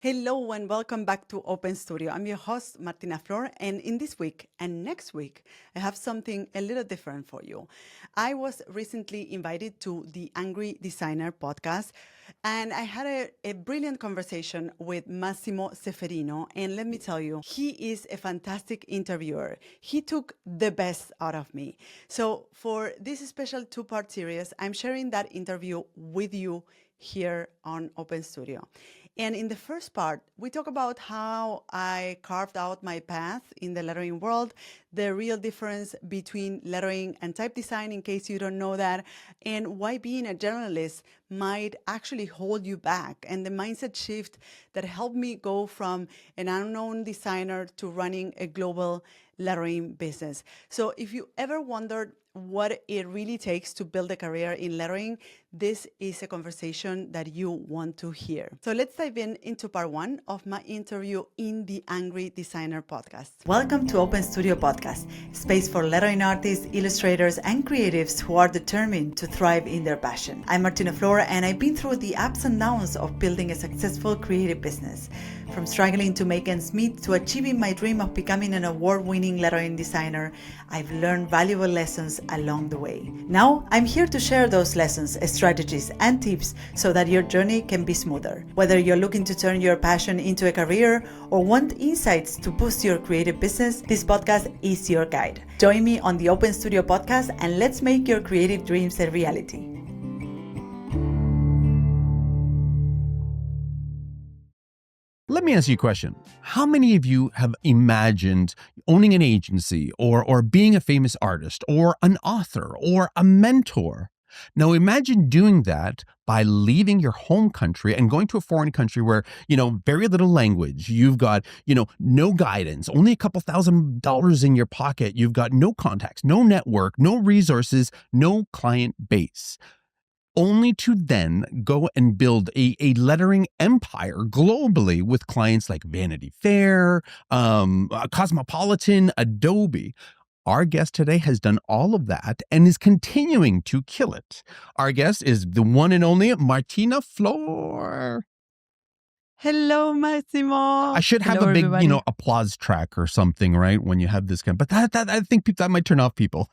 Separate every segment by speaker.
Speaker 1: Hello and welcome back to Open Studio. I'm your host, Martina Flor, and in this week and next week, I have something a little different for you. I was recently invited to the Angry Designer podcast, and I had a brilliant conversation with Massimo Seferino, and let me tell you, he is a fantastic interviewer. He took the best out of me. So for this special two-part series, I'm sharing that interview with you here on Open Studio. And in the first part, we talk about how I carved out my path in the lettering world, the real difference between lettering and type design, in case you don't know that, and why being a generalist might actually hold you back, and the mindset shift that helped me go from an unknown designer to running a global lettering business. So if you ever wondered what it really takes to build a career in lettering, this is a conversation that you want to hear. So let's dive into part one of my interview in the Angry Designer podcast. Welcome to Open Studio Podcast, space for lettering artists, illustrators, and creatives who are determined to thrive in their passion. I'm Martina Flor, and I've been through the ups and downs of building a successful creative business. From struggling to make ends meet to achieving my dream of becoming an award-winning lettering designer, I've learned valuable lessons along the way. Now, I'm here to share those lessons, strategies, and tips so that your journey can be smoother. Whether you're looking to turn your passion into a career or want insights to boost your creative business, this podcast is your guide. Join me on the Open Studio podcast and let's make your creative dreams a reality.
Speaker 2: Let me ask you a question. How many of you have imagined owning an agency or being a famous artist or an author or a mentor? Now imagine doing that by leaving your home country and going to a foreign country where, very little language. You've got, no guidance, only a couple $1,000s in your pocket. You've got no contacts, no network, no resources, no client base. Only to then go and build a lettering empire globally with clients like Vanity Fair, Cosmopolitan, Adobe. Our guest today has done all of that and is continuing to kill it. Our guest is the one and only Martina Flor.
Speaker 1: Hello, Massimo.
Speaker 2: I should have a big,
Speaker 1: everybody.
Speaker 2: applause track or something, right? When you have this kind, but that I think that might turn off people.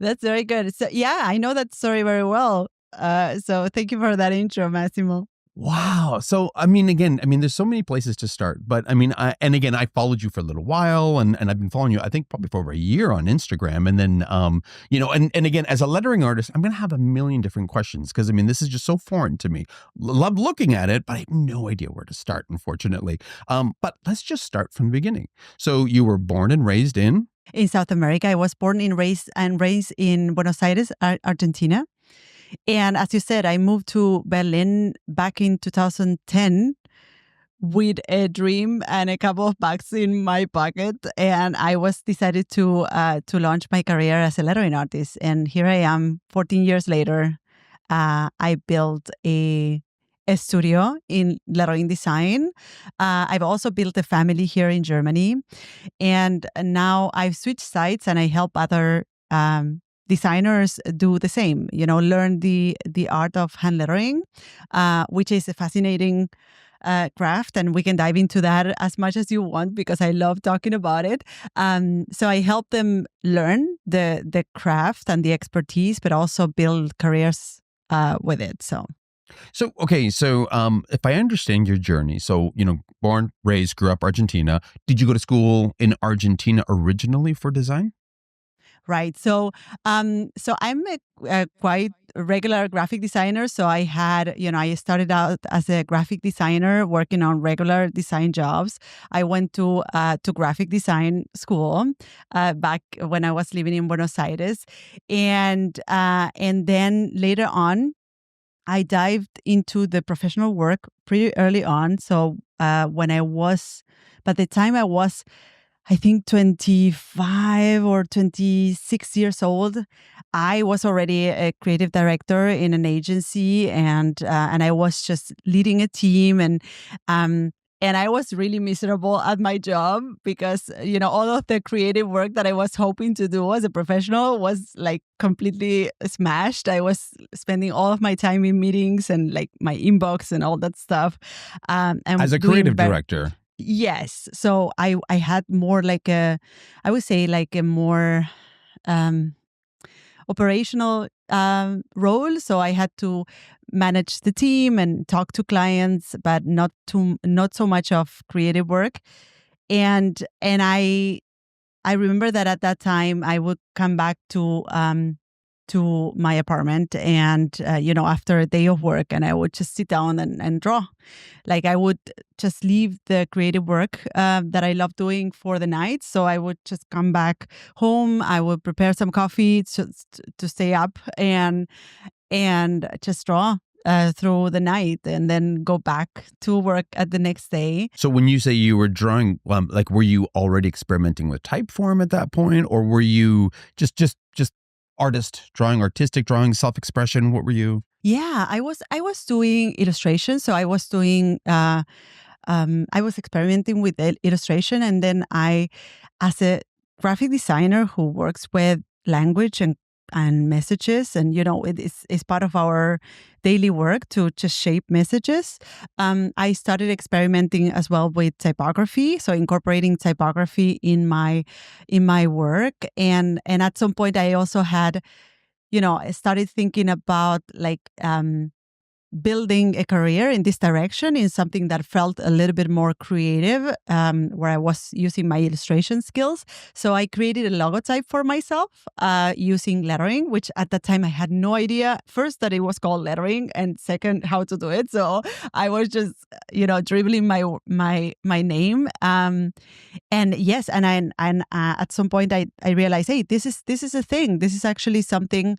Speaker 1: That's very good. So yeah, I know that story very well. So thank you for that intro, Massimo.
Speaker 2: Wow. So, there's so many places to start, but I followed you for a little while and I've been following you, I think probably for over a year on Instagram. And then, and again, as a lettering artist, I'm going to have a million different questions because this is just so foreign to me. Love looking at it, but I have no idea where to start, unfortunately. But let's just start from the beginning. So you were born and raised in
Speaker 1: South America. I was born and raised in Buenos Aires, Argentina. And as you said, I moved to Berlin back in 2010 with a dream and a couple of bucks in my pocket. And I was decided to launch my career as a lettering artist. And here I am 14 years later. I built a studio in lettering design. I've also built a family here in Germany. And now I've switched sites and I help other designers do the same, learn the art of hand lettering, which is a fascinating craft. And we can dive into that as much as you want because I love talking about it. So I help them learn the craft and the expertise, but also build careers with it. So
Speaker 2: if I understand your journey, born, raised, grew up Argentina. Did you go to school in Argentina originally for design?
Speaker 1: Right. So I'm a quite regular graphic designer. So I had, I started out as a graphic designer working on regular design jobs. I went to graphic design school back when I was living in Buenos Aires, and then later on, I dived into the professional work pretty early on. So by the time I was, I think 25 or 26 years old, I was already a creative director in an agency, and I was just leading a team, and
Speaker 3: And I was really miserable at my job because, all of the creative work that I was hoping to do as a professional was like completely smashed. I was spending all of my time in meetings and like my inbox and all that stuff. And
Speaker 2: As a
Speaker 3: doing
Speaker 2: creative director.
Speaker 3: Yes. So I had more like I would say like a more operational role. So I had to manage the team and talk to clients, but not so much of creative work. And I remember that at that time I would come back to my apartment and after a day of work, and I would just sit down and draw. Like I would just leave the creative work that I love doing for the night. So I would just come back home. I would prepare some coffee to stay up and just draw through the night, and then go back to work at the next day.
Speaker 2: So when you say you were drawing, like, were you already experimenting with type form at that point, or were you just artist drawing, artistic drawing, self-expression? What were you?
Speaker 3: Yeah, I was doing illustration. So I was doing I was experimenting with illustration, and then as a graphic designer who works with language and messages, and it's part of our daily work to just shape messages. I started experimenting as well with typography, so incorporating typography in my work, and at some point I also had, I started thinking about like building a career in this direction, in something that felt a little bit more creative, where I was using my illustration skills. So I created a logotype for myself using lettering, which at that time I had no idea, first, that it was called lettering, and second, how to do it. So I was just, dribbling my name. And yes, at some point I realized, hey, this is a thing. This is actually something.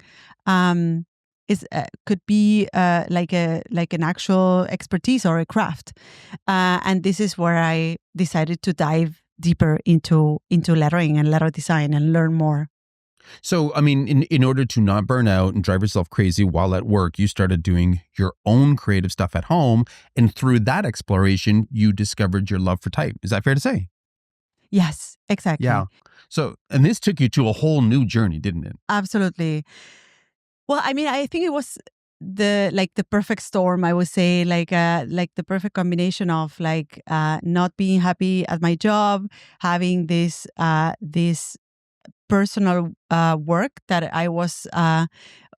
Speaker 3: Could be like an actual expertise or a craft, and this is where I decided to dive deeper into lettering and letter design and learn more.
Speaker 2: So, I mean, in order to not burn out and drive yourself crazy while at work, you started doing your own creative stuff at home. And through that exploration, you discovered your love for type. Is that fair to say?
Speaker 3: Yes, exactly.
Speaker 2: Yeah. So, and this took you to a whole new journey, didn't it?
Speaker 3: Absolutely. Well, I mean, I think it was the perfect storm, I would say, like the perfect combination of like not being happy at my job, having this personal work that I was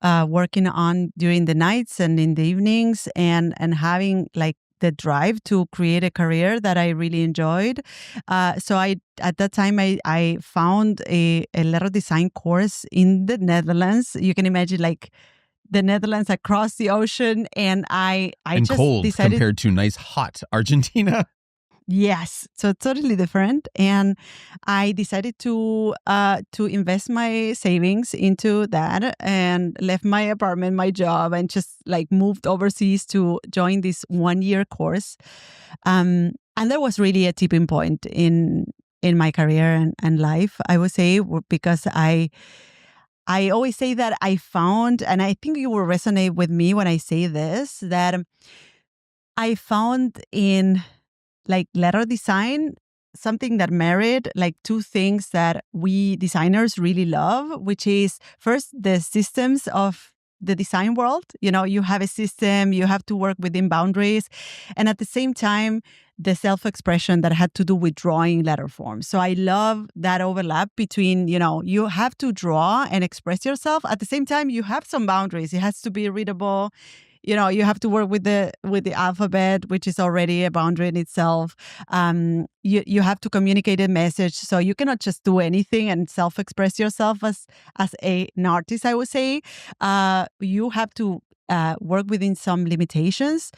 Speaker 3: working on during the nights and in the evenings, and having like the drive to create a career that I really enjoyed. So at that time I found a letter design course in the Netherlands. You can imagine like the Netherlands across the ocean, and I
Speaker 2: And
Speaker 3: just
Speaker 2: cold
Speaker 3: decided.
Speaker 2: compared to nice, hot Argentina.
Speaker 3: Yes, so totally different, and I decided to invest my savings into that, and left my apartment, my job, and just like moved overseas to join this 1 year course. And that was really a tipping point in my career and life, I would say, because I always say that I found, and I think you will resonate with me when I say this, that I found in like letter design something that married like two things that we designers really love, which is first the systems of the design world. You have a system, you have to work within boundaries, and at the same time the self-expression that had to do with drawing letter form. So I love that overlap between, you have to draw and express yourself, at the same time you have some boundaries. It has to be readable. You have to work with the alphabet, which is already a boundary in itself. You have to communicate a message, so you cannot just do anything and self-express yourself as an artist, I would say. You have to work within some limitations,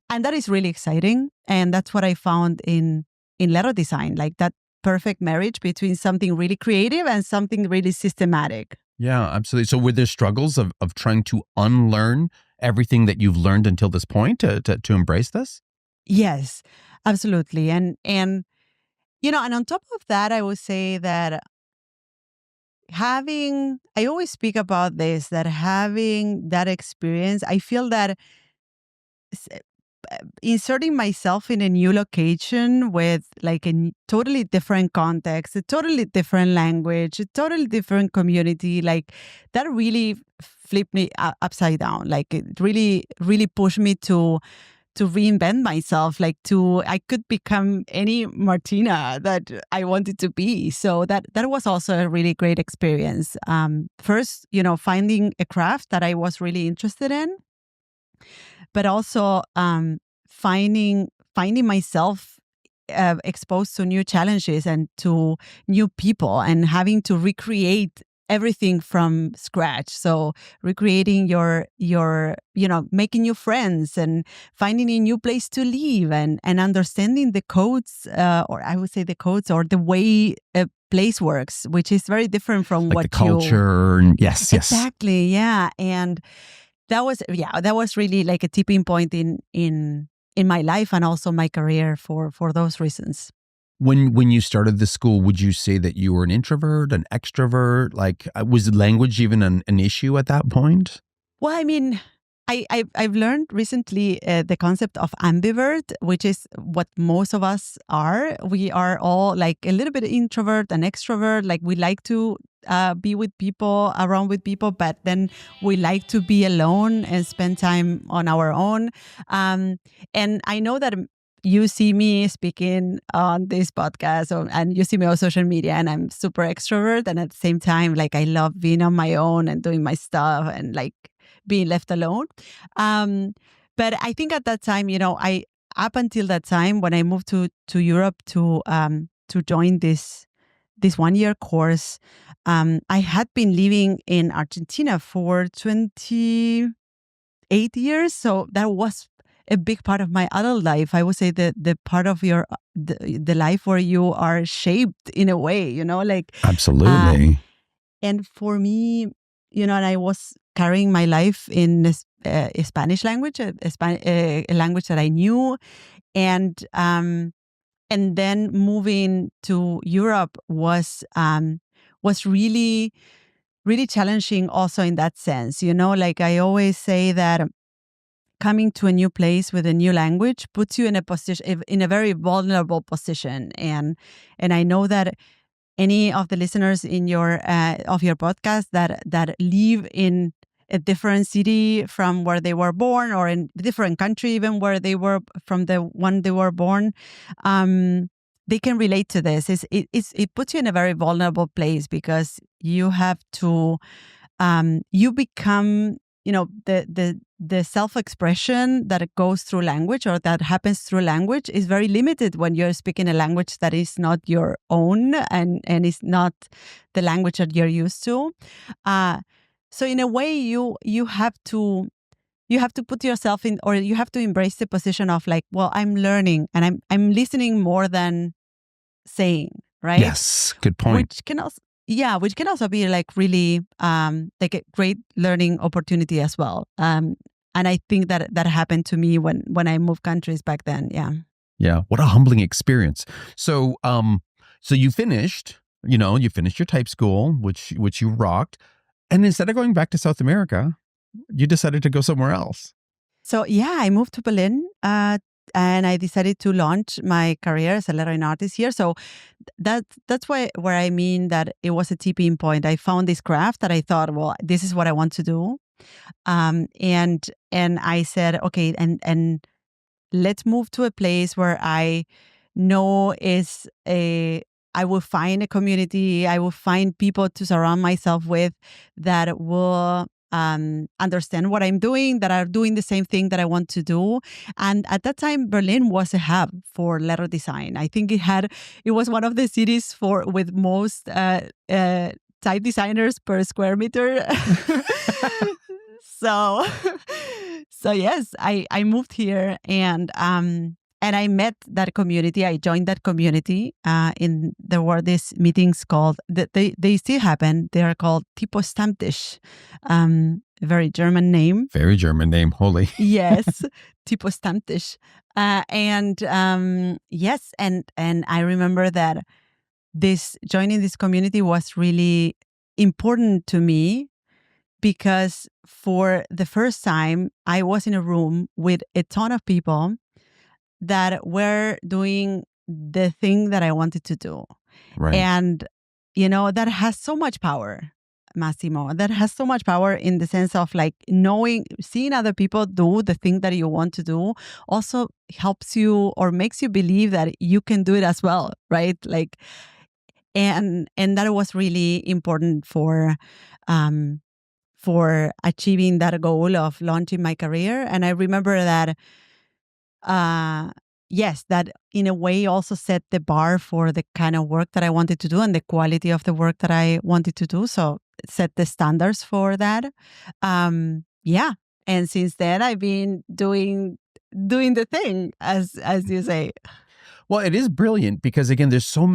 Speaker 3: and that is really exciting. And that's what I found in letter design, like that perfect marriage between something really creative and something really systematic.
Speaker 2: Yeah, absolutely. So were there struggles of trying to unlearn everything that you've learned until this point to embrace this?
Speaker 3: Yes, absolutely. And on top of that, I would say that I always speak about this, that having that experience, I feel that inserting myself in a new location with like a totally different context, a totally different language, a totally different community, like that really flipped me upside down. Like it really, really pushed me to reinvent myself, like I could become any Martina that I wanted to be. So that was also a really great experience. First, finding a craft that I was really interested in, but also finding myself exposed to new challenges and to new people, and having to recreate everything from scratch. So recreating your making new friends and finding a new place to live, and understanding the codes, or I would say the codes, or the way a place works, which is very different from
Speaker 2: like
Speaker 3: what
Speaker 2: the culture. Yes.
Speaker 3: Exactly, yeah. And that was really like a tipping point in my life and also my career for those reasons.
Speaker 2: When you started the school, would you say that you were an introvert, an extrovert? Like, was language even an issue at that point?
Speaker 3: Well, I mean, I've learned recently the concept of ambivert, which is what most of us are. We are all like a little bit introvert and extrovert. Like we like to be with people, around with people, but then we like to be alone and spend time on our own. And I know that you see me speaking on this podcast, and you see me on social media, and I'm super extrovert. And at the same time, like I love being on my own and doing my stuff and like being left alone. But I think at that time, I up until that time when I moved to Europe to join this 1 year course, I had been living in Argentina for 28 years. So that was a big part of my adult life. I would say the part of your the life where you are shaped in a way, like
Speaker 2: Absolutely.
Speaker 3: and for me, and I was carrying my life in a Spanish language, a language that I knew, and then moving to Europe was really, really challenging also in that sense. Like I always say that coming to a new place with a new language puts you in a very vulnerable position, and I know that any of the listeners in your of your podcast that live in a different city from where they were born, or in a different country even where they were from the one they were born, they can relate to this. It puts you in a very vulnerable place, because you have to you become, the self-expression that goes through language, or that happens through language, is very limited when you're speaking a language that is not your own, and is not the language that you're used to. So in a way, you have to put yourself in, or you have to embrace the position of like, well, I'm learning and I'm listening more than saying, right?
Speaker 2: Yes, good point.
Speaker 3: Which can also be like really like a great learning opportunity as well. And I think that happened to me when I moved countries back then. Yeah.
Speaker 2: Yeah. What a humbling experience. So, so you finished your type school, which you rocked. And instead of going back to South America, you decided to go somewhere else.
Speaker 3: So yeah, I moved to Berlin, and I decided to launch my career as a lettering artist here. So that's where I mean that it was a tipping point. I found this craft that I thought, well, this is what I want to do, and I said, okay, and let's move to a place where I know I will find a community, I will find people to surround myself with that will understand what I'm doing, that are doing the same thing that I want to do. And at that time, Berlin was a hub for letter design. I think it was one of the cities with most type designers per square meter. So, so yes, I moved here, and I met that community. I joined that community. There were these meetings called they still happen. They are called Typo-Stammtisch. Very German name.
Speaker 2: Very German name, holy.
Speaker 3: Yes, Typo-Stammtisch. And yes, and I remember that joining this community was really important to me, because for the first time, I was in a room with a ton of people that were doing the thing that I wanted to do.
Speaker 2: Right.
Speaker 3: And, that has so much power, Massimo. That has so much power in the sense of like seeing other people do the thing that you want to do also helps you or makes you believe that you can do it as well, right? Like, and that was really important for achieving that goal of launching my career. And I remember that yes, that in a way also set the bar for the kind of work that I wanted to do and the quality of the work that I wanted to do. So set the standards for that. Yeah. And since then I've been doing the thing, as you say.
Speaker 2: Well, it is brilliant because again, there's so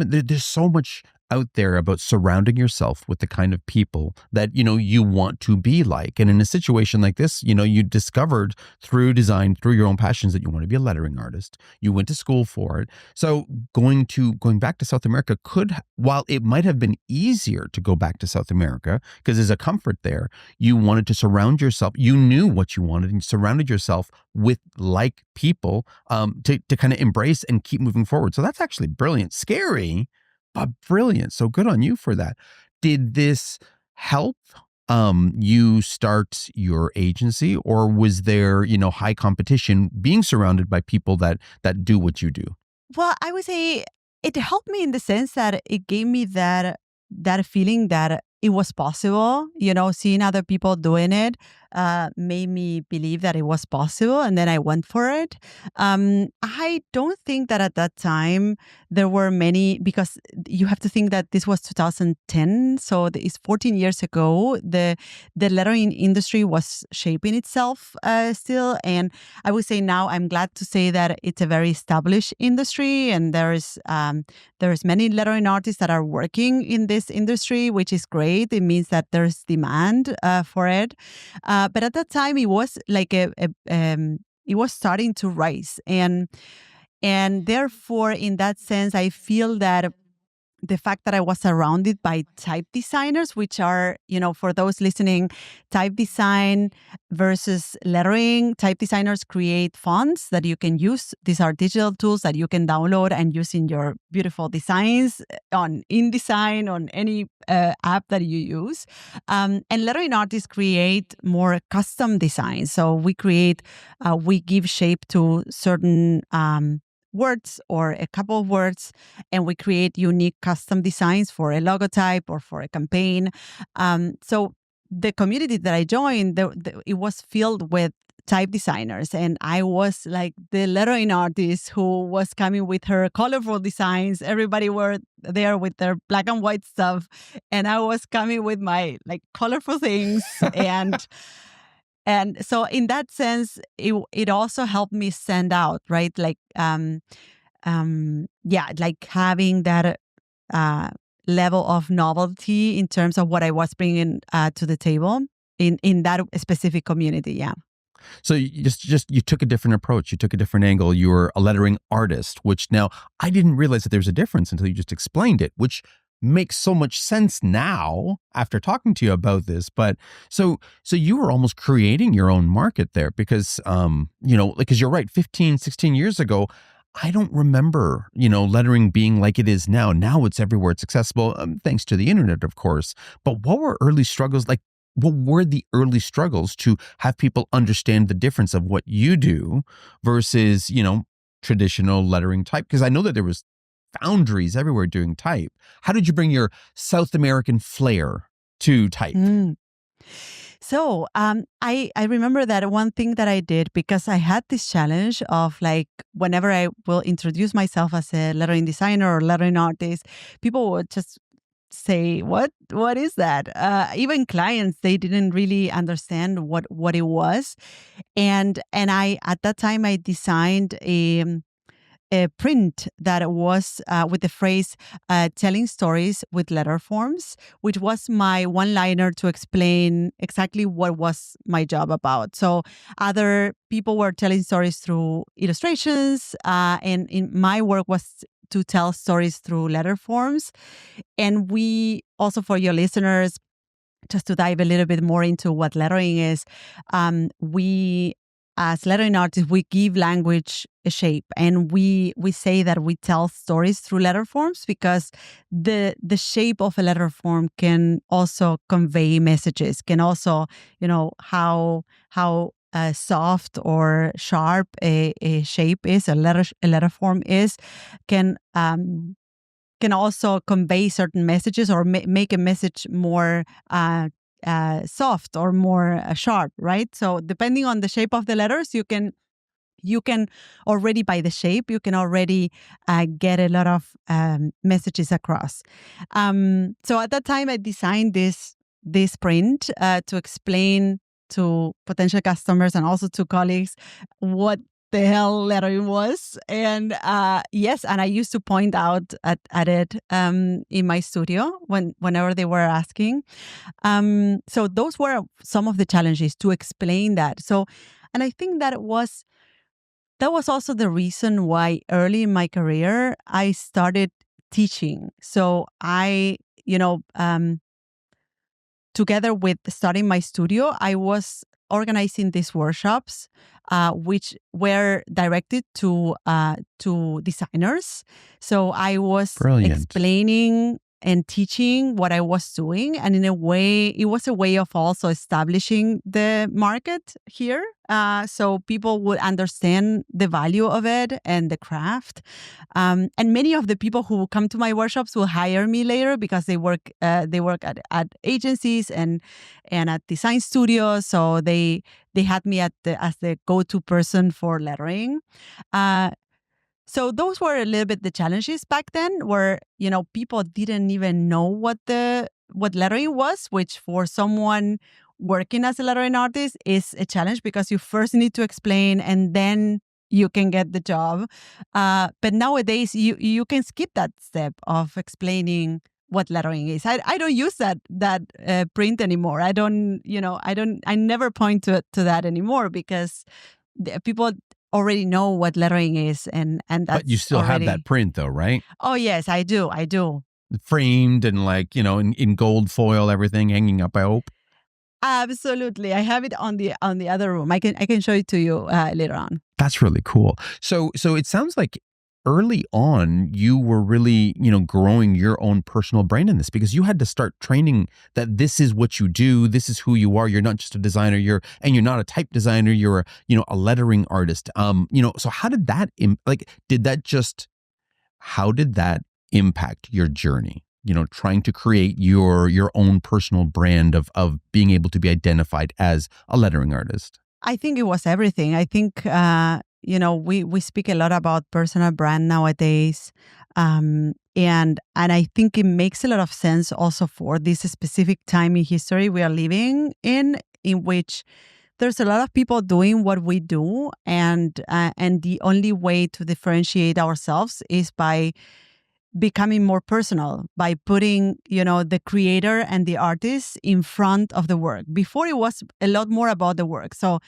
Speaker 2: much out there about surrounding yourself with the kind of people that you want to be like. And in a situation like this, you discovered through design, through your own passions, that you want to be a lettering artist. You went to school for it. So going back to South America while it might have been easier to go back to South America because there's a comfort there, you wanted to surround yourself. You knew what you wanted and you surrounded yourself with like people to kind of embrace and keep moving forward. So that's actually brilliant. Scary, but brilliant. So good on you for that. Did this help you start your agency, or was there, high competition being surrounded by people that do what you do?
Speaker 3: Well, I would say it helped me in the sense that it gave me that feeling that it was possible. Seeing other people doing it made me believe that it was possible, and then I went for it. I don't think that at that time there were many, because you have to think that this was 2010, so it's 14 years ago. The lettering industry was shaping itself still, and I would say now I'm glad to say that it's a very established industry, and there's many lettering artists that are working in this industry, which is great. It means that there's demand for it. But at that time, it was like it was starting to rise, and therefore, in that sense, I feel that the fact that I was surrounded by type designers, which are, for those listening, type design versus lettering. Type designers create fonts that you can use. These are digital tools that you can download and use in your beautiful designs on InDesign, on any app that you use. And lettering artists create more custom designs. So we give shape to certain words or a couple of words, and we create unique custom designs for a logotype or for a campaign. So the community that I joined, it was filled with type designers, and I was like the lettering artist who was coming with her colorful designs. Everybody were there with their black and white stuff, and I was coming with my like colorful things. And so in that sense, it also helped me stand out, right? Like, like having that level of novelty in terms of what I was bringing to the table in that specific community. Yeah.
Speaker 2: So you took a different approach. You took a different angle. You were a lettering artist, which now I didn't realize that there's a difference until you just explained it, which makes so much sense now after talking to you about this. But so you were almost creating your own market there because, because you're right, 15, 16 years ago, I don't remember, lettering being like it is now. Now it's everywhere. It's accessible, thanks to the internet, of course. But what were early struggles like? What were the early struggles to have people understand the difference of what you do versus, traditional lettering type? Because I know that there was foundries everywhere doing type. How did you bring your South American flair to type?
Speaker 3: So I remember that one thing that I did, because I had this challenge of like, whenever I will introduce myself as a lettering designer or lettering artist, people would just say, what is that? Even clients, they didn't really understand what it was. And I, at that time, I designed a print that was with the phrase telling stories with letter forms, which was my one-liner to explain exactly what was my job about. So other people were telling stories through illustrations, and in my work was to tell stories through letter forms. And we also, for your listeners, just to dive a little bit more into what lettering is, we as lettering artists, we give language a shape, and we say that we tell stories through letter forms because the shape of a letter form can also convey messages, can also, how soft or sharp a shape is, a letter form is, can also convey certain messages or make a message more soft or more sharp, right? So depending on the shape of the letters, you can already, by the shape, you can already get a lot of messages across. So at that time, I designed this print to explain to potential customers and also to colleagues what the hell lettering was. And yes, and I used to point out at it in my studio whenever they were asking. So those were some of the challenges to explain that. So, and I think that was also the reason why early in my career I started teaching. So I, together with starting my studio, I was organizing these workshops, which were directed to designers. So I was
Speaker 2: Brilliant.
Speaker 3: explaining and teaching what I was doing, and in a way, it was a way of also establishing the market here, so people would understand the value of it and the craft. And many of the people who come to my workshops will hire me later because they work at agencies and at design studios. So they had me as the go-to person for lettering. So those were a little bit the challenges back then, where people didn't even know what lettering was, which for someone working as a lettering artist is a challenge because you first need to explain and then you can get the job. But nowadays you can skip that step of explaining what lettering is. I don't use that print anymore. I never point to that anymore because people already know what lettering is, and that's
Speaker 2: But you still
Speaker 3: already...
Speaker 2: have that print though, right?
Speaker 3: Oh yes, I do.
Speaker 2: Framed and in gold foil, everything hanging up, I hope.
Speaker 3: Absolutely. I have it on the other room. I can show it to you later on.
Speaker 2: That's really cool. So it sounds like early on you were really, growing your own personal brand in this, because you had to start training that this is what you do, this is who you are. You're not just a designer, you're not a type designer, you're a lettering artist. So how did that how did that impact your journey? Trying to create your own personal brand of being able to be identified as a lettering artist.
Speaker 3: I think it was everything. I think we speak a lot about personal brand nowadays, and I think it makes a lot of sense also for this specific time in history we are living in which there's a lot of people doing what we do, and the only way to differentiate ourselves is by becoming more personal, by putting the creator and the artist in front of the work. Before, it was a lot more about the work. So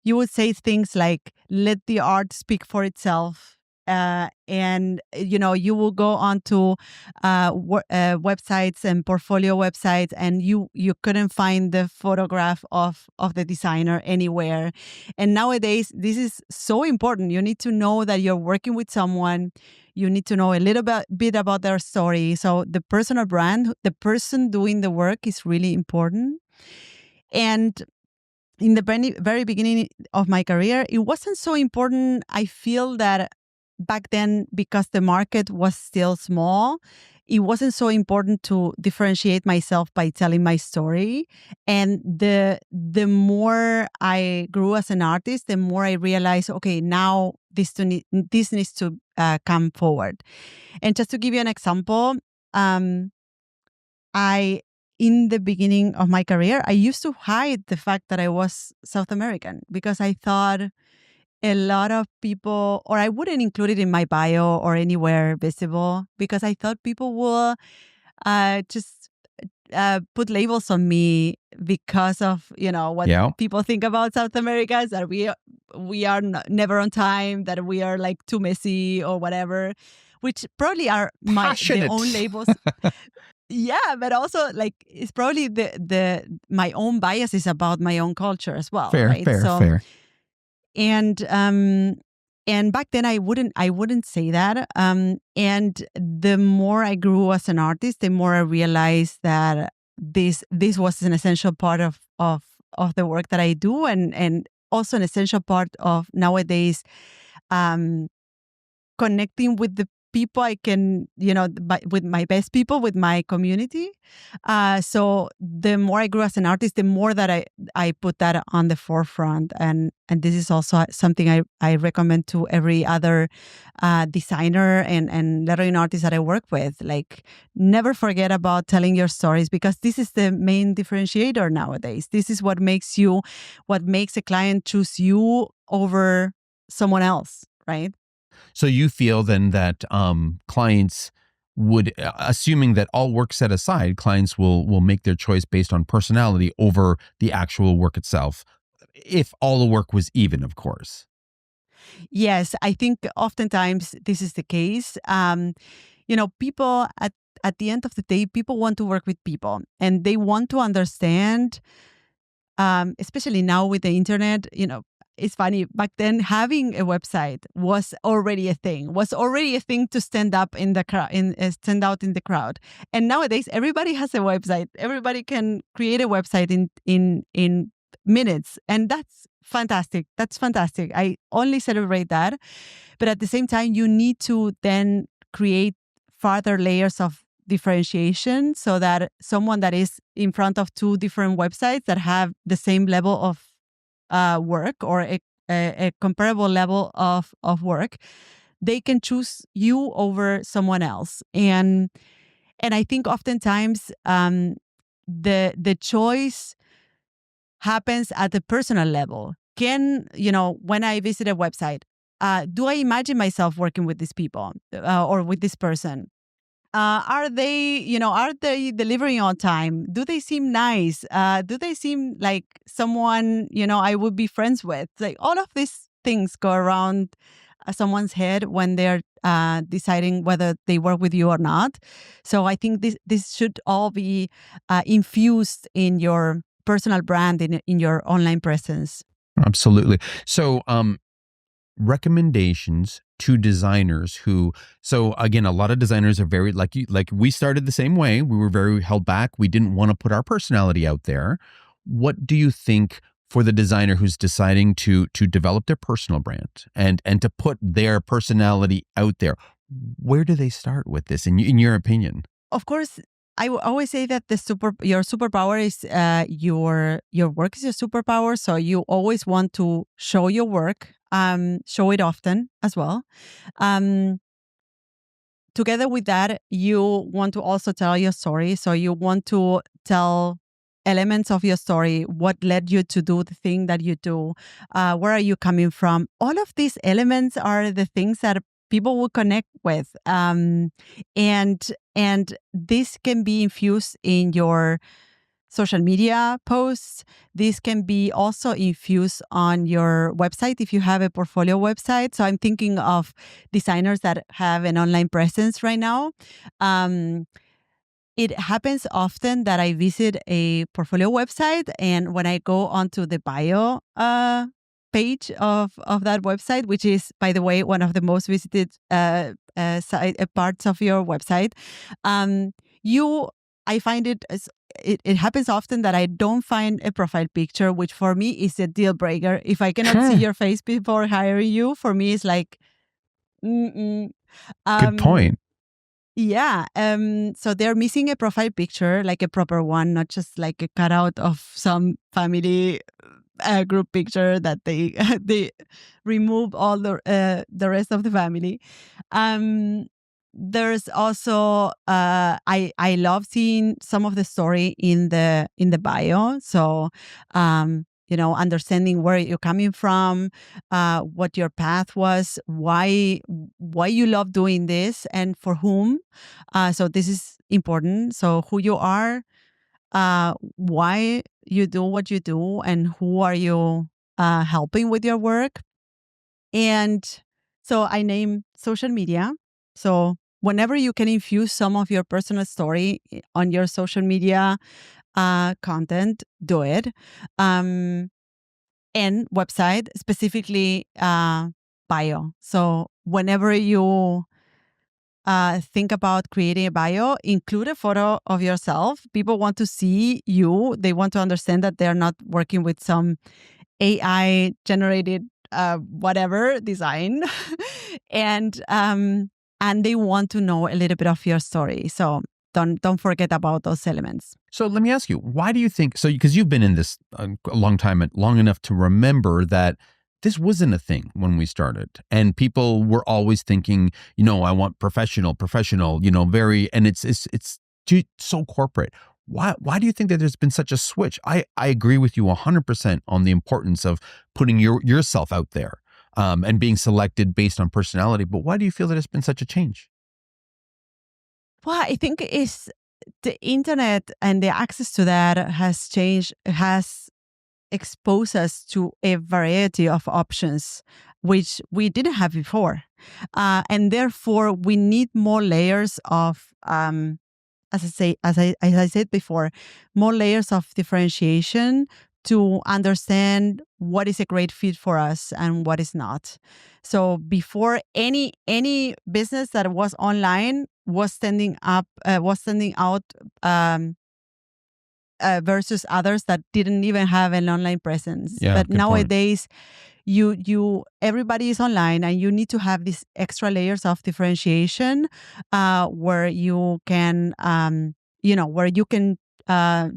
Speaker 3: you would say things like, let the art speak for itself. And you will go onto websites and portfolio websites, and you couldn't find the photograph of the designer anywhere. And nowadays, this is so important. You need to know that you're working with someone. You need to know a little bit about their story. So the personal brand, the person doing the work, is really important. And in the very beginning of my career, it wasn't so important. I feel that back then, because the market was still small, it wasn't so important to differentiate myself by telling my story. And the more I grew as an artist, the more I realized, okay, now this needs to come forward. And just to give you an example, in the beginning of my career, I used to hide the fact that I was South American because I thought a lot of people, or I wouldn't include it in my bio or anywhere visible, because I thought people will just put labels on me because of what people think about South Americans, that we are never on time, that we are like too messy or whatever, which probably are the own labels. Yeah, but also like it's probably the my own bias is about my own culture as well,
Speaker 2: Fair,
Speaker 3: right?
Speaker 2: fair,
Speaker 3: So
Speaker 2: fair.
Speaker 3: and back then I wouldn't say that. And the more I grew as an artist, the more I realized that this was an essential part of the work that I do, and also an essential part of nowadays um connecting with the people I can, with my best people, with my community. So the more I grew as an artist, the more that I put that on the forefront. And this is also something I recommend to every other designer and lettering artist that I work with. Like, never forget about telling your stories, because this is the main differentiator nowadays. This is what makes a client choose you over someone else, right?
Speaker 2: So you feel then that clients would, assuming that all work set aside, clients will make their choice based on personality over the actual work itself, if all the work was even, of course.
Speaker 3: Yes, I think oftentimes this is the case. People at the end of the day, people want to work with people, and they want to understand, especially now with the internet. It's funny, back then having a website was already a thing, to stand up in the crowd, stand out in the crowd. And nowadays everybody has a website. Everybody can create a website in minutes, and that's fantastic. I only celebrate that. But at the same time, you need to then create further layers of differentiation, so that someone that is in front of two different websites that have the same level of work, or a comparable level of work, they can choose you over someone else. And I think oftentimes the choice happens at the personal level. When I visit a website, do I imagine myself working with these people, or with this person? Are they delivering on time? Do they seem nice? Do they seem like someone, I would be friends with? Like, all of these things go around someone's head when they're deciding whether they work with you or not. So I think this should all be infused in your personal brand, in your online presence.
Speaker 2: Absolutely. So, recommendations to designers who, so again, a lot of designers are very, like you, like we started the same way. We were very held back. We didn't want to put our personality out there. What do you think for the designer who's deciding to develop their personal brand and to put their personality out there? Where do they start with this in your opinion?
Speaker 3: Of course, I will always say that your superpower is your work is your superpower. So you always want to show your work, show it often as well. Um, Together with that, you want to also tell your story. So you want to tell elements of your story, what led you to do the thing that you do, where are you coming from. All of these elements are the things that people will connect with, and this can be infused in your social media posts. This can be also infused on your website if you have a portfolio website. So I'm thinking of designers that have an online presence right now. Um, it happens often that I visit a portfolio website, and when I go onto the bio page of that website, which is, by the way, one of the most visited parts of your website, um, you I find it happens often that I don't find a profile picture, which for me is a deal breaker. If I cannot see your face before hiring you, for me it's like, mm-mm.
Speaker 2: Good
Speaker 3: Um,
Speaker 2: point.
Speaker 3: yeah. So they're missing a profile picture, like a proper one, not just like a cutout of some family group picture that they they remove all the rest of the family. Um, there's also I love seeing some of the story in the bio. So understanding where you're coming from, what your path was, why you love doing this, and for whom. So this is important. So who you are, why you do what you do, and who are you helping with your work. And so I name social media. So whenever you can infuse some of your personal story on your social media content, do it. And website, specifically bio. So whenever you think about creating a bio, include a photo of yourself. People want to see you. They want to understand that they're not working with some AI generated whatever design, and they want to know a little bit of your story. So don't forget about those elements.
Speaker 2: So let me ask you, why do you think so? Because you've been in this a long time, long enough to remember that this wasn't a thing when we started, and people were always thinking, I want professional, very, and it's so corporate. Why do you think that there's been such a switch? I agree with you 100% on the importance of putting yourself out there and being selected based on personality. But why do you feel that there's been such a change?
Speaker 3: Well, I think it's the internet, and the access to that has exposed us to a variety of options which we didn't have before, and therefore we need more layers of as I said before, more layers of differentiation to understand what is a great fit for us and what is not. So before, any business that was online was standing out versus others that didn't even have an online presence.
Speaker 2: Yeah,
Speaker 3: But
Speaker 2: good point.
Speaker 3: nowadays, everybody is online, and you need to have these extra layers of differentiation where you can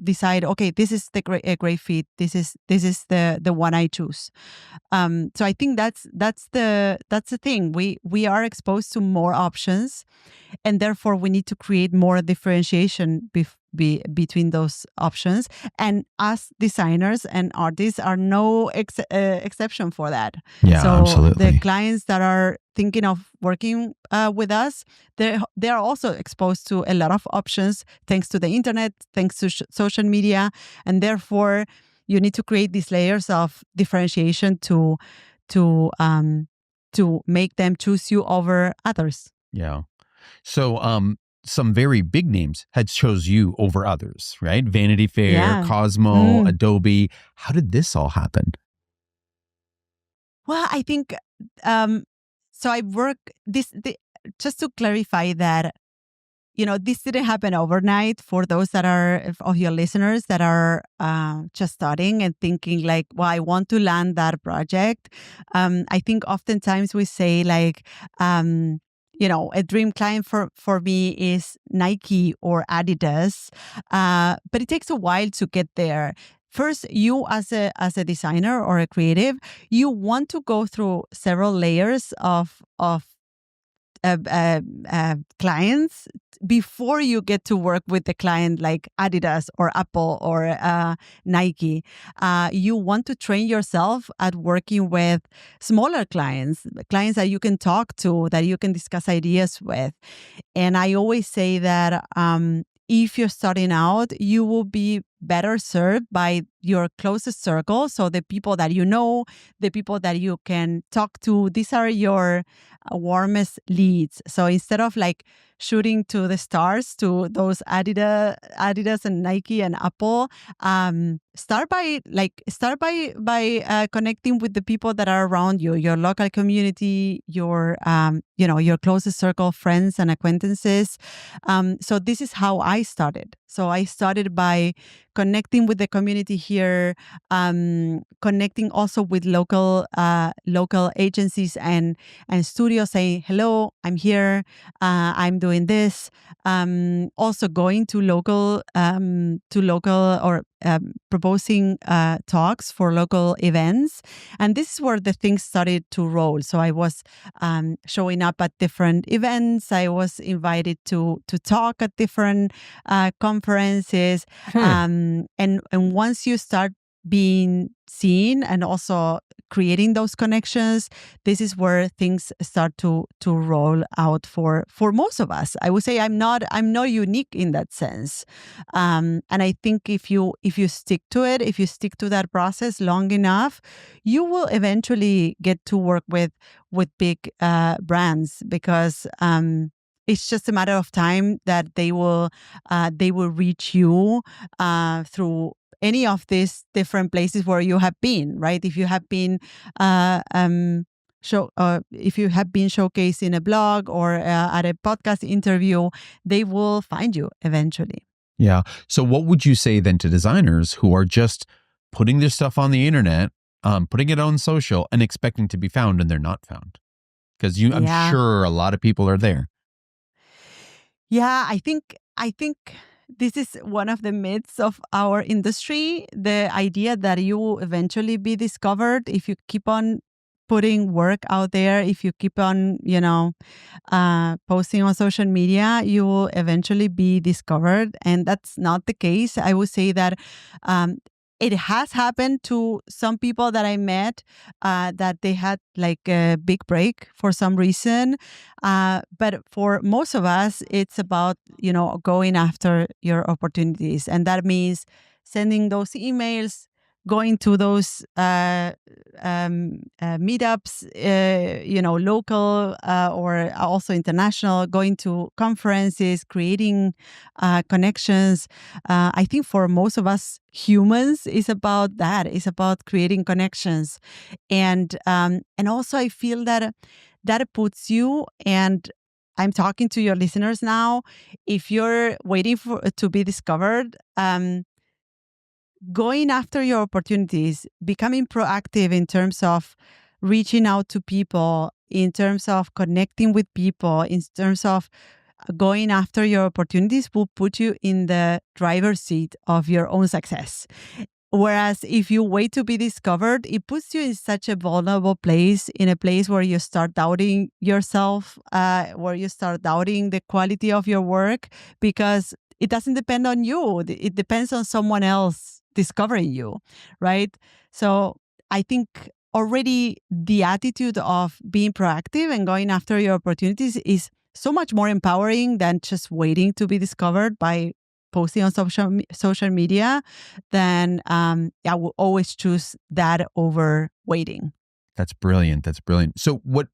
Speaker 3: decide, okay, this is a great fit, this is the one I choose. So I think that's the thing. We are exposed to more options, and therefore we need to create more differentiation between those options. And us designers and artists are no exception for that.
Speaker 2: Yeah,
Speaker 3: so
Speaker 2: absolutely.
Speaker 3: The clients that are thinking of working with us, they are also exposed to a lot of options thanks to the internet, thanks to social media, and therefore you need to create these layers of differentiation to make them choose you over others.
Speaker 2: Yeah. So, some very big names had chose you over others, right? Vanity Fair,
Speaker 3: Yeah.
Speaker 2: Cosmo, Adobe. How did this all happen?
Speaker 3: Well, I think so. I work just to clarify that, this didn't happen overnight. For those that are of your listeners that are just starting and thinking like, well, I want to land that project. I think oftentimes we say like, a dream client for me is Nike or Adidas, but it takes a while to get there. First, you as a designer or a creative, you want to go through several layers of clients before you get to work with the client like Adidas or Apple or Nike. You want to train yourself at working with smaller clients that you can talk to, that you can discuss ideas with. And I always say that if you're starting out, you will be better served by your closest circle. So the people that you know, the people that you can talk to, these are your warmest leads. So instead of like shooting to the stars to those Adidas and Nike and Apple, start by connecting with the people that are around you, your local community, your your closest circle of friends and acquaintances. So this is how I started. So I started by connecting with the community here, connecting also with local agencies and studios, saying, hello, I'm here, I'm doing this. Also going to local or proposing talks for local events. And this is where the things started to roll. So I was showing up at different events. I was invited to talk at different conferences. And once you start being seen and also creating those connections, this is where things start to roll out for most of us. I would say I'm not unique in that sense. And I think if you stick to it, if you stick to that process long enough, you will eventually get to work with big brands, because it's just a matter of time that they will reach you through any of these different places where you have been, right? If you have been if you have been showcased in a blog or at a podcast interview, they will find you eventually.
Speaker 2: Yeah. So what would you say then to designers who are just putting their stuff on the internet, putting it on social and expecting to be found and they're not found? Because I'm
Speaker 3: Yeah.
Speaker 2: sure a lot of people are there.
Speaker 3: Yeah, I think this is one of the myths of our industry, the idea that you will eventually be discovered if you keep on putting work out there, if you keep on, posting on social media, you will eventually be discovered. And that's not the case. I would say that it has happened to some people that I met that they had like a big break for some reason. But for most of us, it's about, going after your opportunities. And that means sending those emails, going to those meetups, local or also international, going to conferences, creating connections. I think for most of us humans, it's about that. It's about creating connections, and also I feel that puts you, and I'm talking to your listeners now. If you're waiting for to be discovered, going after your opportunities, becoming proactive in terms of reaching out to people, in terms of connecting with people, in terms of going after your opportunities will put you in the driver's seat of your own success. Whereas if you wait to be discovered, it puts you in such a vulnerable place, in a place where you start doubting yourself, where you start doubting the quality of your work, because it doesn't depend on you. It depends on someone else discovering you, right? So I think already the attitude of being proactive and going after your opportunities is so much more empowering than just waiting to be discovered by posting on social media. Then I will always choose that over waiting.
Speaker 2: That's brilliant. That's brilliant. So what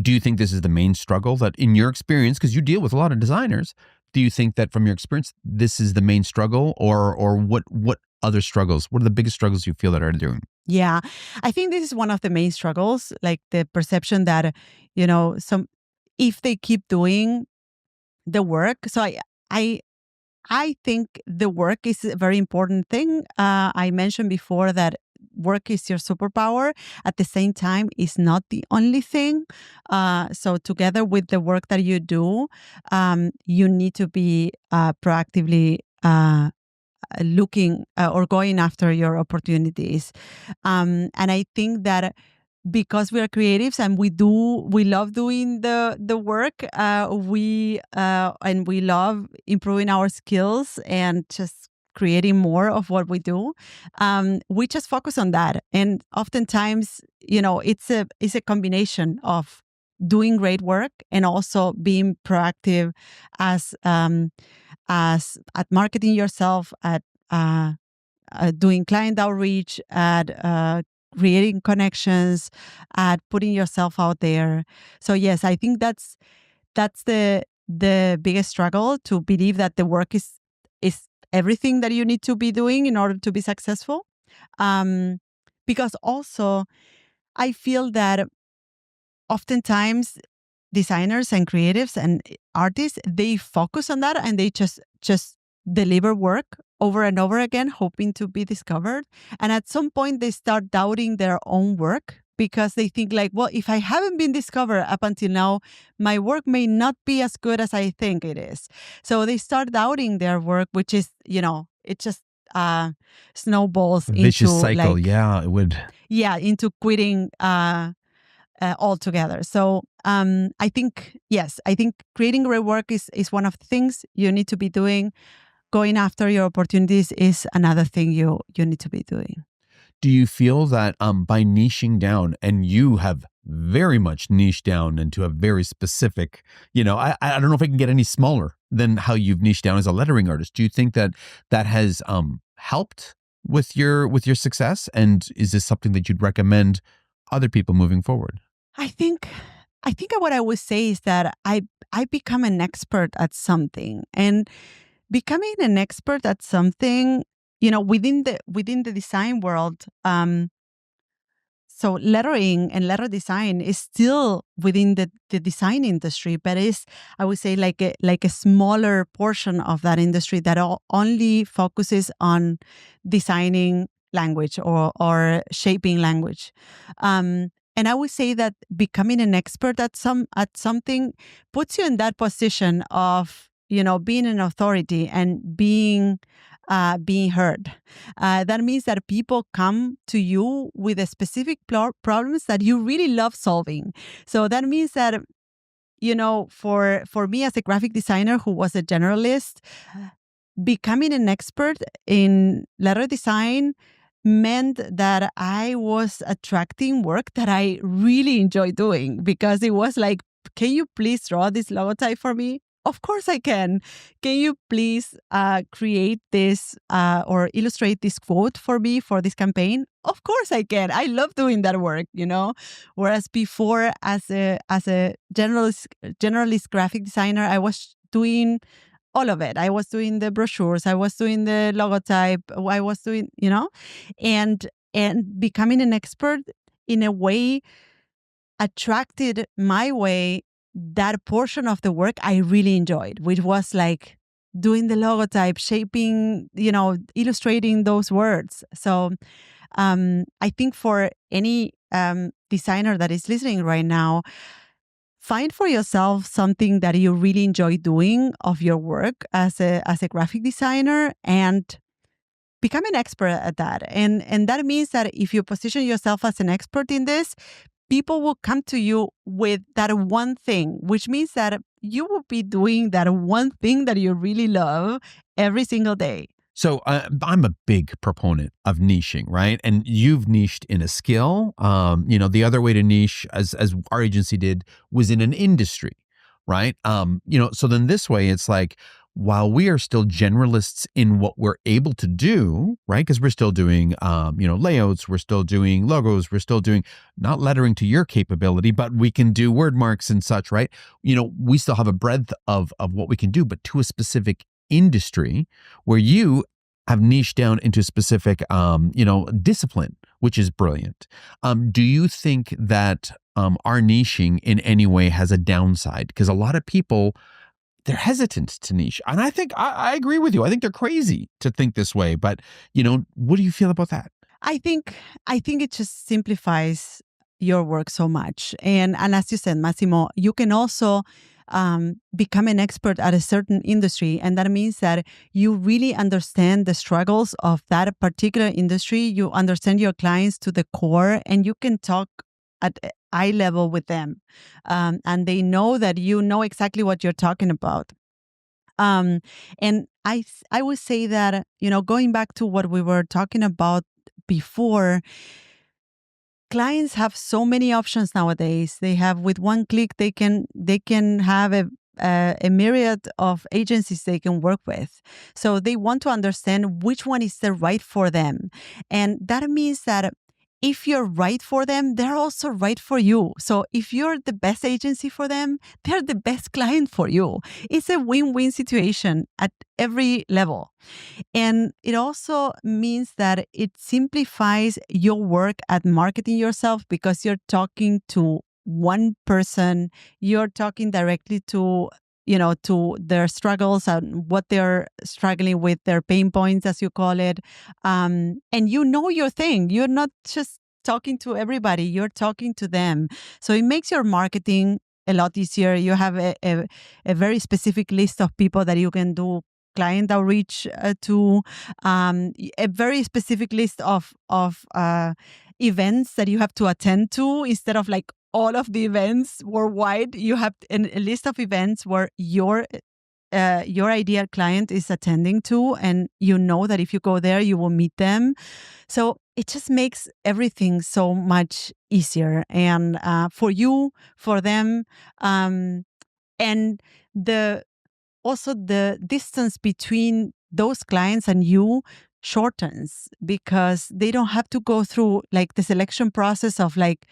Speaker 2: do you think this is the main struggle that in your experience, because you deal with a lot of designers, do you think that from your experience, this is the main struggle, or what other struggles? What are the biggest struggles you feel that are doing?
Speaker 3: Yeah, I think this is one of the main struggles, like the perception that, if they keep doing the work. So I think the work is a very important thing. I mentioned before that work is your superpower. At the same time, it's not the only thing. So together with the work that you do, you need to be proactively looking or going after your opportunities. And I think that because we are creatives and we love doing the work, and we love improving our skills and just creating more of what we do, we just focus on that. And oftentimes, it's a combination of doing great work and also being proactive as at marketing yourself, at doing client outreach, at creating connections, at putting yourself out there. So yes, I think that's the biggest struggle, to believe that the work is everything that you need to be doing in order to be successful. Because also I feel that oftentimes designers and creatives and artists, they focus on that and they just deliver work over and over again, hoping to be discovered. And at some point they start doubting their own work, because they think like, well, if I haven't been discovered up until now, my work may not be as good as I think it is. So they start doubting their work, which is, it just snowballs
Speaker 2: Vicious
Speaker 3: into
Speaker 2: cycle.
Speaker 3: like,
Speaker 2: Yeah, it would.
Speaker 3: yeah, into quitting altogether. So I think, yes, I think creating great work is one of the things you need to be doing. Going after your opportunities is another thing you need to be doing.
Speaker 2: Do you feel that by niching down, and you have very much niched down into a very specific, I don't know if I can get any smaller than how you've niched down as a lettering artist. Do you think that has helped with your success? And is this something that you'd recommend other people moving forward?
Speaker 3: I think I think what I would say is that I become an expert at something, and becoming an expert at something, within the design world. So lettering and letter design is still within the design industry, but is, I would say, like a smaller portion of that industry that only focuses on designing language or shaping language. And I would say that becoming an expert at something puts you in that position of being an authority and being heard. That means that people come to you with a specific problems that you really love solving. So that means that, for me as a graphic designer who was a generalist, becoming an expert in letter design meant that I was attracting work that I really enjoy doing, because it was like, can you please draw this logotype for me? Of course I can. Can you please create this or illustrate this quote for me for this campaign? Of course I can. I love doing that work, Whereas before, as a generalist graphic designer, I was doing all of it. I was doing the brochures, I was doing the logotype, I was doing, and becoming an expert in a way attracted my way that portion of the work I really enjoyed, which was like doing the logotype, shaping, illustrating those words. So I think for any designer that is listening right now, find for yourself something that you really enjoy doing of your work as a graphic designer, and become an expert at that. And that means that if you position yourself as an expert in this, people will come to you with that one thing, which means that you will be doing that one thing that you really love every single day.
Speaker 2: So I'm a big proponent of niching, right? And you've niched in a skill. The other way to niche, as our agency did, was in an industry, right? So then this way, it's like, while we are still generalists in what we're able to do, right? Because we're still doing, layouts, we're still doing logos, we're still doing not lettering to your capability, but we can do word marks and such, right? We still have a breadth of what we can do, but to a specific industry where you have niched down into specific, discipline, which is brilliant. Do you think that our niching in any way has a downside? Because a lot of people, they're hesitant to niche. And I think I agree with you. I think they're crazy to think this way. But, what do you feel about that?
Speaker 3: I think it just simplifies your work so much. And as you said, Massimo, you can also become an expert at a certain industry. And that means that you really understand the struggles of that particular industry. You understand your clients to the core, and you can talk at eye level with them. And they know that you know exactly what you're talking about. And I would say that, going back to what we were talking about before, clients have so many options nowadays. They have, with one click, they can have a myriad of agencies they can work with. So they want to understand which one is the right for them. And that means that if you're right for them, they're also right for you. So if you're the best agency for them, they're the best client for you. It's a win-win situation at every level. And it also means that it simplifies your work at marketing yourself, because you're talking to one person, you're talking directly to their struggles and what they're struggling with, their pain points, as you call it. And your thing. You're not just talking to everybody, you're talking to them. So it makes your marketing a lot easier. You have a very specific list of people that you can do client outreach to, a very specific list of events that you have to attend to, instead of like all of the events worldwide. You have a list of events where your ideal client is attending to, and you know that if you go there, you will meet them. So it just makes everything so much easier, and for you, for them, and also the distance between those clients and you shortens, because they don't have to go through like the selection process of like,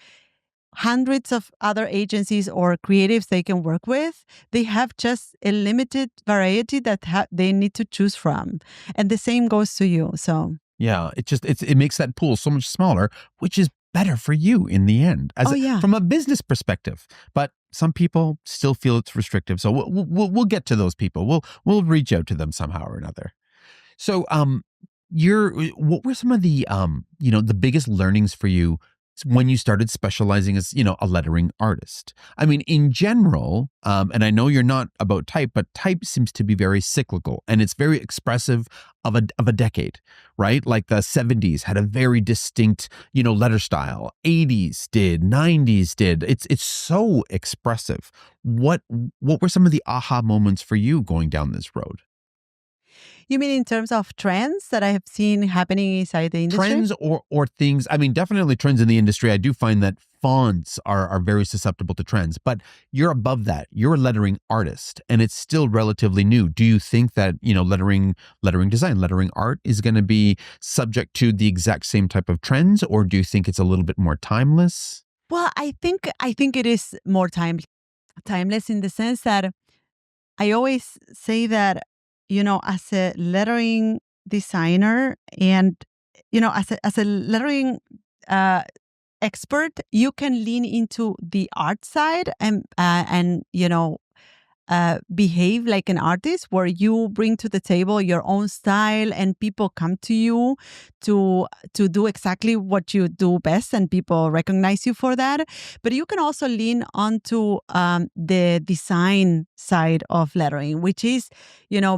Speaker 3: hundreds of other agencies or creatives they can work with. They have just a limited variety that they need to choose from. And the same goes to you. So
Speaker 2: Yeah, it makes that pool so much smaller, which is better for you in the end, from a business perspective. But some people still feel it's restrictive, so we'll get to those people. We'll reach out to them somehow or another. So, what were some of the the biggest learnings for you when you started specializing as a lettering artist? I mean, in general, and I know you're not about type, but type seems to be very cyclical and it's very expressive of a decade, right? Like the 70s had a very distinct letter style. 80s did, 90s did. It's so expressive. What were some of the aha moments for you going down this road?
Speaker 3: you mean in terms of trends that I have seen happening inside the industry?
Speaker 2: Trends or things. I mean, definitely trends in the industry. I do find that fonts are very susceptible to trends, but you're above that. You're a lettering artist and it's still relatively new. Do you think that, lettering design, lettering art is going to be subject to the exact same type of trends, or do you think it's a little bit more timeless?
Speaker 3: Well, I think it is more timeless in the sense that I always say that, as a lettering designer and, as a lettering expert, you can lean into the art side and behave like an artist, where you bring to the table your own style and people come to you to do exactly what you do best and people recognize you for that. But you can also lean onto the design side of lettering, which is,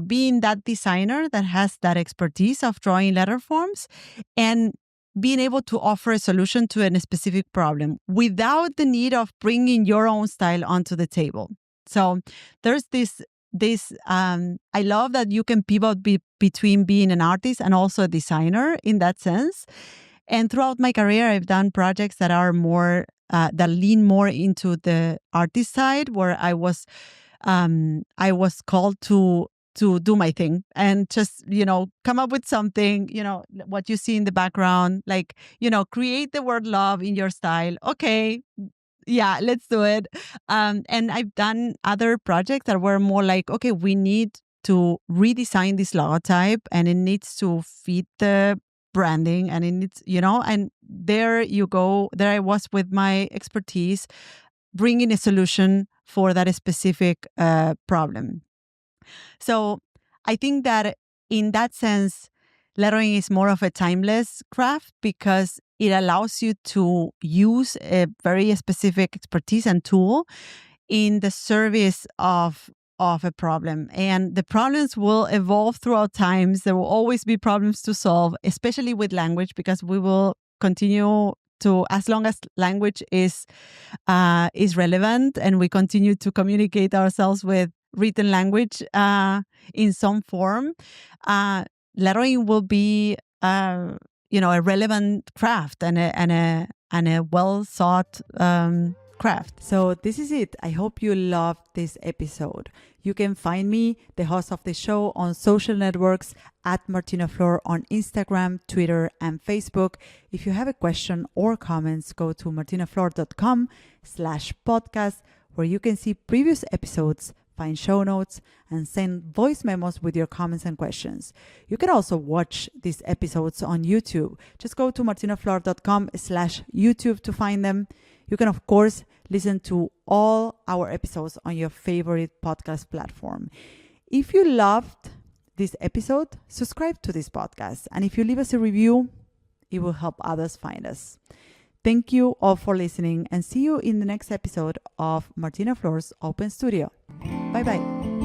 Speaker 3: being that designer that has that expertise of drawing letter forms and being able to offer a solution to a specific problem without the need of bringing your own style onto the table. So there's this I love that you can pivot between being an artist and also a designer in that sense. And throughout my career, I've done projects that are more that lean more into the artist side, where I was called to do my thing and just come up with something, what you see in the background, like create the word love in your style. Okay, yeah, let's do it. And I've done other projects that were more like, okay, we need to redesign this logotype and it needs to fit the branding and it needs, and there you go. There I was with my expertise, bringing a solution for that specific problem. So I think that in that sense, lettering is more of a timeless craft because it allows you to use a very specific expertise and tool in the service of a problem. And the problems will evolve throughout times. There will always be problems to solve, especially with language, because we will continue to, as long as language is relevant and we continue to communicate ourselves with written language in some form, lettering will be a relevant craft and a well thought craft.
Speaker 1: So this is it. I hope you loved this episode. You can find me, the host of the show, on social networks at Martina Flor on Instagram, Twitter, and Facebook. If you have a question or comments, go to martinaflor.com/podcast, where you can see previous episodes, find show notes, and send voice memos with your comments and questions. You can also watch these episodes on YouTube. Just go to martinaflor.com/YouTube to find them. You can, of course, listen to all our episodes on your favorite podcast platform. If you loved this episode, subscribe to this podcast. And if you leave us a review, it will help others find us. Thank you all for listening and see you in the next episode of Martina Flor's Open Studio. Bye-bye.